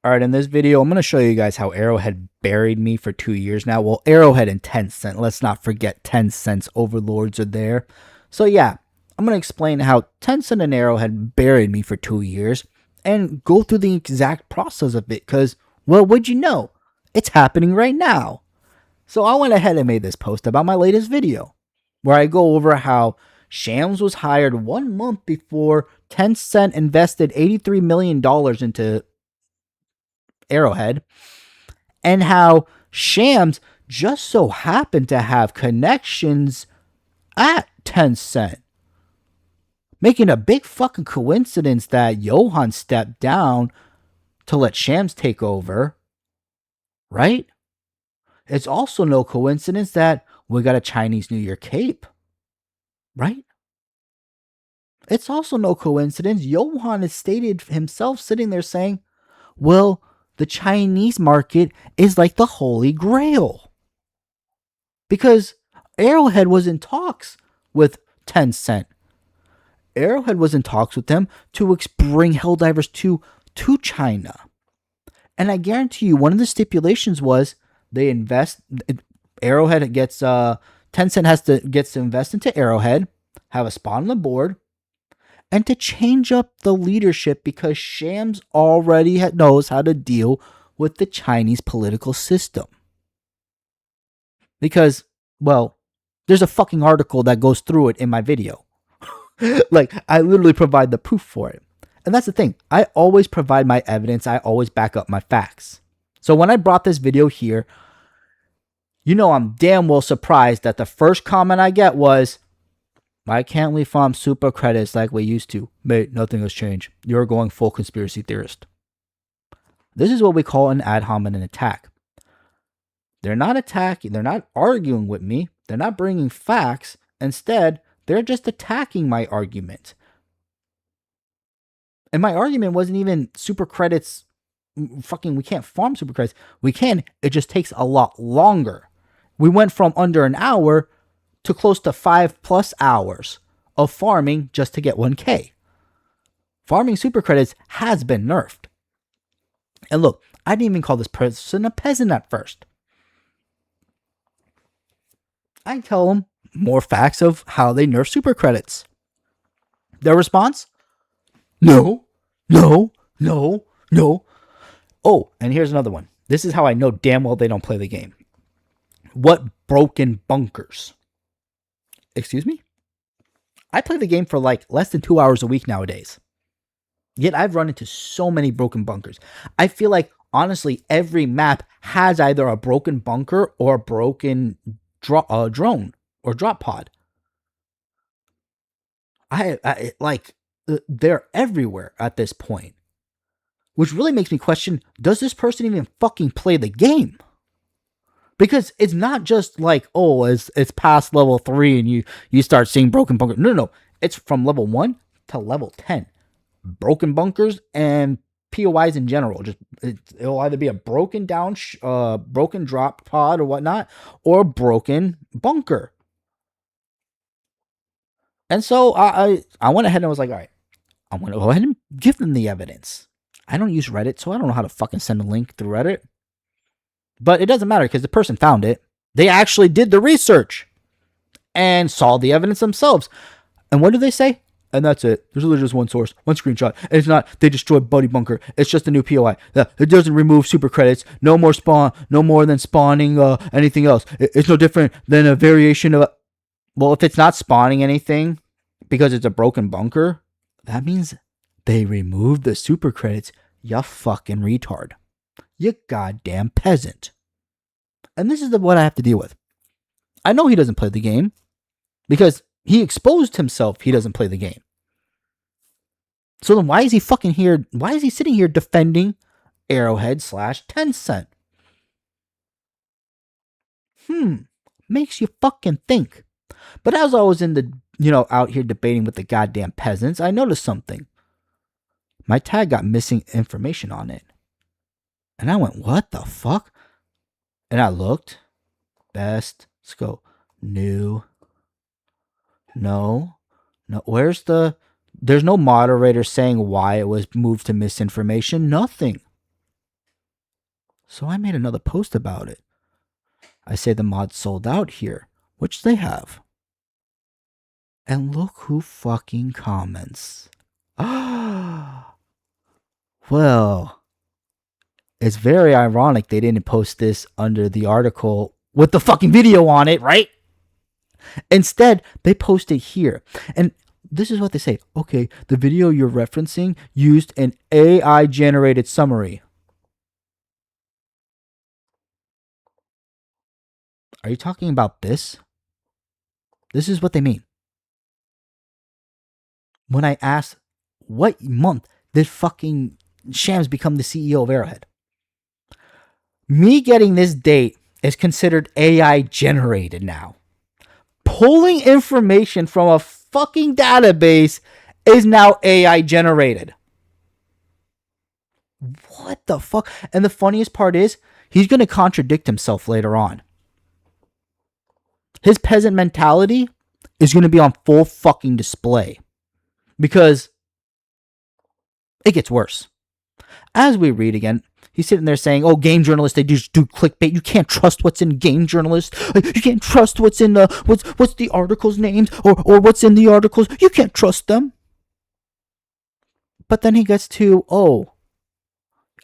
Alright, in this video, I'm going to show you guys how Arrowhead buried me for 2 years now. Well, Arrowhead and Tencent. Let's not forget Tencent's overlords are there. So yeah, I'm going to explain how Tencent and Arrowhead buried me for 2 years and go through the exact process of it because, well, would you know? It's happening right now. So I went ahead and made this post about my latest video where I go over how Shams was hired 1 month before Tencent invested $83 million into Arrowhead, and how Shams just so happened to have connections at Tencent, making a big fucking coincidence that Johan stepped down to let Shams take over, right? It's also no coincidence that we got a Chinese New Year cape, right? It's also no coincidence Johan has stated himself sitting there saying, well, the Chinese market is like the holy grail. Because Arrowhead was in talks with Tencent. Arrowhead was in talks with them to bring Helldivers 2 to China. And I guarantee you, one of the stipulations was they invest. Arrowhead gets Tencent gets to invest into Arrowhead, have a spot on the board, and to change up the leadership because Shams already knows how to deal with the Chinese political system. Because, well, there's a fucking article that goes through it in my video. Like, I literally provide the proof for it. And that's the thing. I always provide my evidence. I always back up my facts. So when I brought this video here, you know I'm damn well surprised that the first comment I get was, why can't we farm super credits like we used to? Mate, nothing has changed. You're going full conspiracy theorist. This is what we call an ad hominem attack. They're not attacking, they're not arguing with me, they're not bringing facts. Instead, they're just attacking my argument. And my argument wasn't even super credits, we can't farm super credits. We can, it just takes a lot longer. We went from under an hour to close to 5+ hours of farming just to get 1K. Farming super credits has been nerfed. And look, I didn't even call this person a peasant at first. I tell them more facts of how they nerf super credits. Their response? No, no, no, no. Oh, and here's another one. This is how I know damn well they don't play the game. What broken bunkers? Excuse me? I play the game for like less than 2 hours a week nowadays. Yet I've run into so many broken bunkers. I feel like, honestly, every map has either a broken bunker or a broken drone or drop pod. They're everywhere at this point. Which really makes me question, does this person even fucking play the game? Because it's not just like, oh, it's past level 3 and you start seeing broken bunkers. No. It's from level 1 to level 10. Broken bunkers and POIs in general. It'll either be a broken down, broken drop pod or whatnot, or a broken bunker. And so I went ahead and I was like, all right, I'm going to go ahead and give them the evidence. I don't use Reddit, so I don't know how to fucking send a link through Reddit. But it doesn't matter because the person found it. They actually did the research and saw the evidence themselves. And what do they say? And that's it. There's literally just one source, one screenshot. And it's not, they destroyed Buddy Bunker. It's just a new POI. It doesn't remove super credits. No more than spawning anything else. It's no different than a variation of... Well, if it's not spawning anything because it's a broken bunker, that means they removed the super credits. You fucking retard. You goddamn peasant. And this is what I have to deal with. I know he doesn't play the game because he exposed himself. He doesn't play the game. So then why is he fucking here? Why is he sitting here defending Arrowhead / Tencent? Makes you fucking think. But as I was out here debating with the goddamn peasants, I noticed something. My tag got missing information on it. And I went, what the fuck? And I looked. Best scope. New. No. There's no moderator saying why it was moved to misinformation. Nothing. So I made another post about it. I say the mod sold out here, which they have. And look who fucking comments. Well, it's very ironic they didn't post this under the article with the fucking video on it, right? Instead, they post it here. And this is what they say. Okay, the video you're referencing used an AI generated summary. Are you talking about this? This is what they mean. When I asked, what month did fucking Shams become the CEO of Arrowhead? Me getting this date is considered AI generated now. Pulling information from a fucking database is now AI generated. What the fuck? And the funniest part is, he's going to contradict himself later on. His peasant mentality is going to be on full fucking display. Because it gets worse. As we read again, he's sitting there saying, oh, game journalists, they just do clickbait. You can't trust what's in game journalists. You can't trust what's in the what's the articles' names or what's in the articles. You can't trust them. But then he gets to, oh,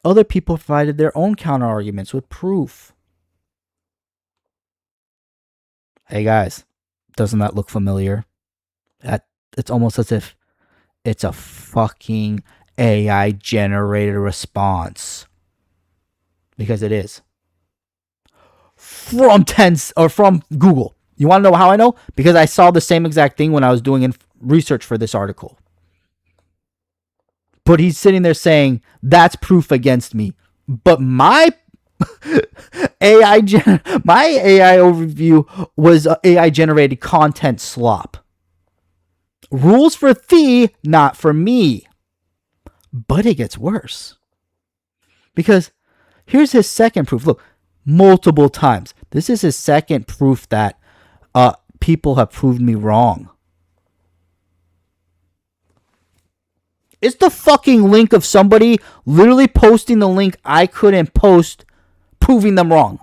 other people provided their own counter arguments with proof. Hey guys, doesn't that look familiar? It's almost as if it's a fucking AI generated response. Because it is. From Google. You want to know how I know? Because I saw the same exact thing when I was doing research for this article. But he's sitting there saying, that's proof against me. But my AI overview was AI generated content slop. Rules for thee, not for me. But it gets worse. Because here's his second proof. Look, multiple times. This is his second proof that people have proved me wrong. It's the fucking link of somebody literally posting the link I couldn't post, proving them wrong.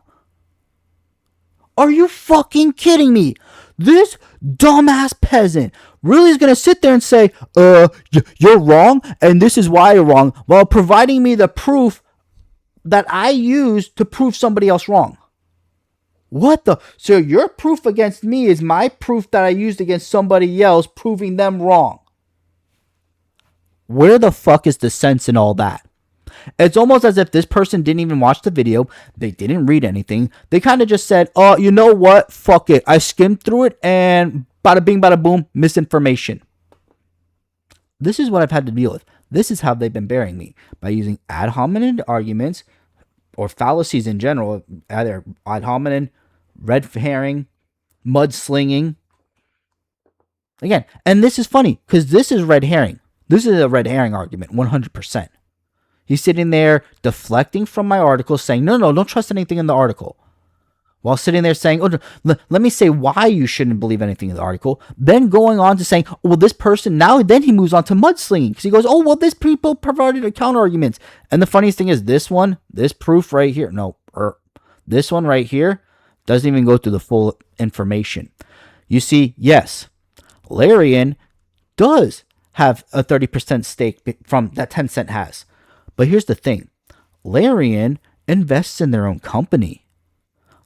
Are you fucking kidding me? This dumbass peasant really is going to sit there and say, you're wrong, and this is why you're wrong, while providing me the proof that I used to prove somebody else wrong. What the? So your proof against me is my proof that I used against somebody else, proving them wrong. Where the fuck is the sense in all that? It's almost as if this person didn't even watch the video. They didn't read anything. They kind of just said, oh, you know what? Fuck it. I skimmed through it and bada bing, bada boom, misinformation. This is what I've had to deal with. This is how they've been burying me. By using ad hominem arguments or fallacies in general. Either ad hominem, red herring, mudslinging. Again, and this is funny because this is red herring. This is a red herring argument, 100%. He's sitting there deflecting from my article, saying, no, don't trust anything in the article. While sitting there saying, oh, let me say why you shouldn't believe anything in the article. Then going on to saying, oh, well, this person, now then he moves on to mudslinging. Because he goes, oh, well, this people provided a counter arguments. And the funniest thing is this proof right here, this one right here doesn't even go through the full information. You see, yes, Larian does have a 30% stake from that Tencent has. But here's the thing. Larian invests in their own company.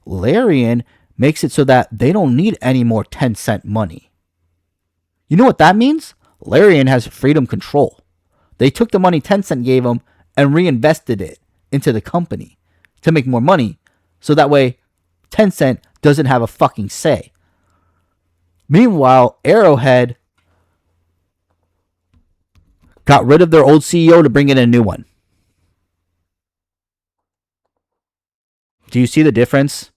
Larian makes it so that they don't need any more Tencent money. You know what that means? Larian has freedom control. They took the money Tencent gave them and reinvested it into the company to make more money. So that way, Tencent doesn't have a fucking say. Meanwhile, Arrowhead got rid of their old CEO to bring in a new one. Do you see the difference?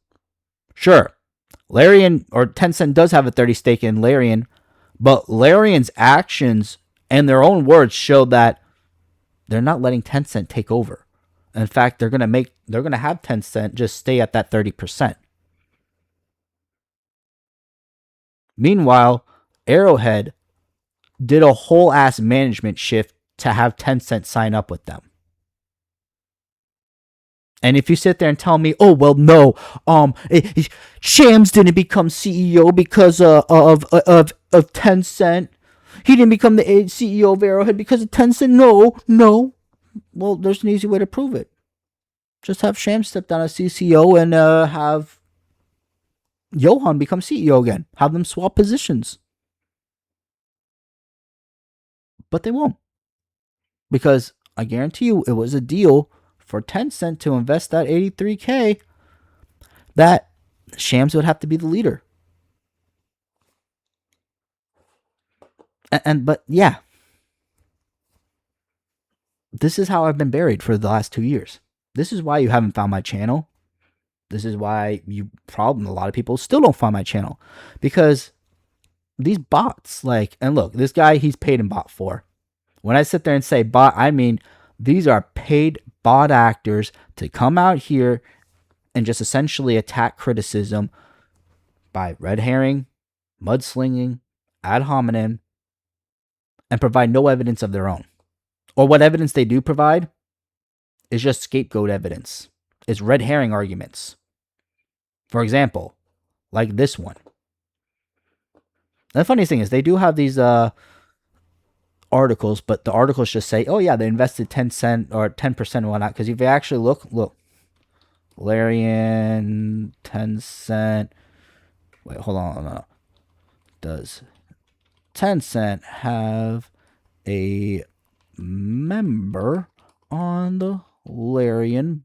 Sure, Larian or Tencent does have a 30 stake in Larian, but Larian's actions and their own words show that they're not letting Tencent take over. In fact, they're gonna have Tencent just stay at that 30%. Meanwhile, Arrowhead did a whole ass management shift to have Tencent sign up with them. And if you sit there and tell me, oh well, no, Shams didn't become CEO because of Tencent. He didn't become the CEO of Arrowhead because of Tencent. No, no. Well, there's an easy way to prove it. Just have Shams step down as CCO and have Johan become CEO again. Have them swap positions. But they won't. Because I guarantee you it was a deal for Tencent to invest that 83K that Shams would have to be the leader. But yeah, this is how I've been buried for the last 2 years. This is why you haven't found my channel. This is why a lot of people still don't find my channel. Because these bots, and look, this guy, he's paid in bot for. When I sit there and say bot, I mean these are paid bot actors to come out here and just essentially attack criticism by red herring, mudslinging, ad hominem, and provide no evidence of their own. Or what evidence they do provide is just scapegoat evidence. It's red herring arguments. For example, like this one. The funniest thing is they do have these articles, but the articles just say, oh yeah, they invested 10 cent or 10% and whatnot. Because if you actually look, Larian, 10 cent. Wait, hold on. No. Does Tencent have a member on the Larian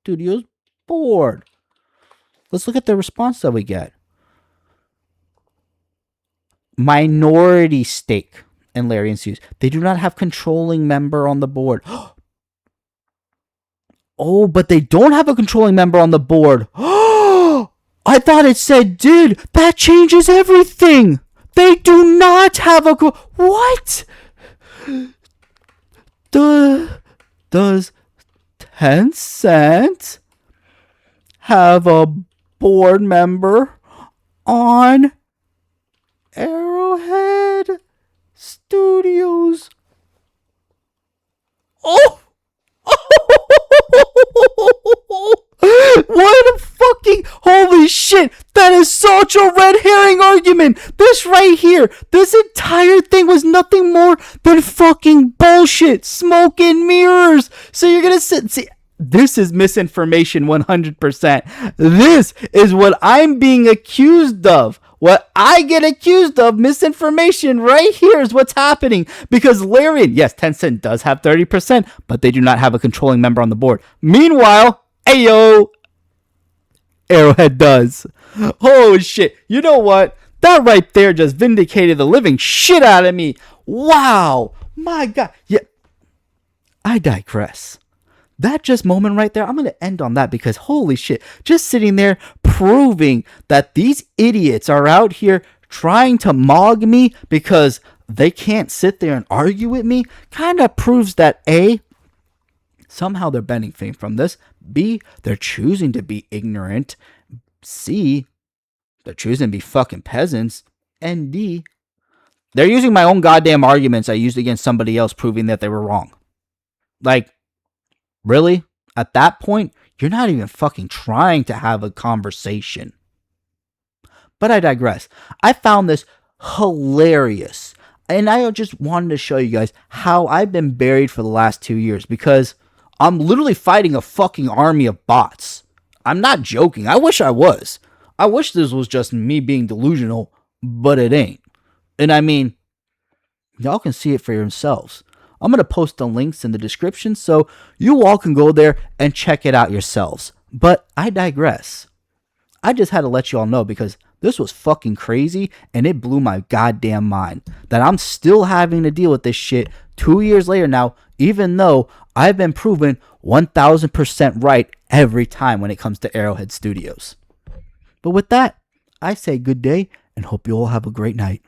Studios board? Let's look at the response that we get. Minority stake in Larian Studios. They do not have controlling member on the board. Oh, but they don't have a controlling member on the board. I thought it said did. That changes everything. They do not have a... What? Does Tencent have a board member on Arrowhead Studios? Oh! What a fucking holy shit! That is such a red herring argument. This right here, this entire thing was nothing more than fucking bullshit, smoke and mirrors. So you're gonna see. This is misinformation 100%. This is what I'm being accused of. What I get accused of, misinformation, right here is what's happening. Because Larian, yes, Tencent does have 30%, but they do not have a controlling member on the board. Meanwhile, ayo, Arrowhead does. Oh shit. You know what? That right there just vindicated the living shit out of me. Wow. My God. Yeah. I digress. That just moment right there, I'm going to end on that because holy shit, just sitting there proving that these idiots are out here trying to mog me because they can't sit there and argue with me kind of proves that A, somehow they're benefiting from this. B, they're choosing to be ignorant. C, they're choosing to be fucking peasants. And D, they're using my own goddamn arguments I used against somebody else proving that they were wrong. Like, really? At that point, you're not even fucking trying to have a conversation. But I digress. I found this hilarious. And I just wanted to show you guys how I've been buried for the last 2 years because I'm literally fighting a fucking army of bots. I'm not joking. I wish I was. I wish this was just me being delusional, but it ain't. And I mean, y'all can see it for yourselves. I'm going to post the links in the description so you all can go there and check it out yourselves. But I digress. I just had to let you all know because this was fucking crazy and it blew my goddamn mind that I'm still having to deal with this shit 2 years later now, even though I've been proven 1000% right every time when it comes to Arrowhead Studios. But with that, I say good day and hope you all have a great night.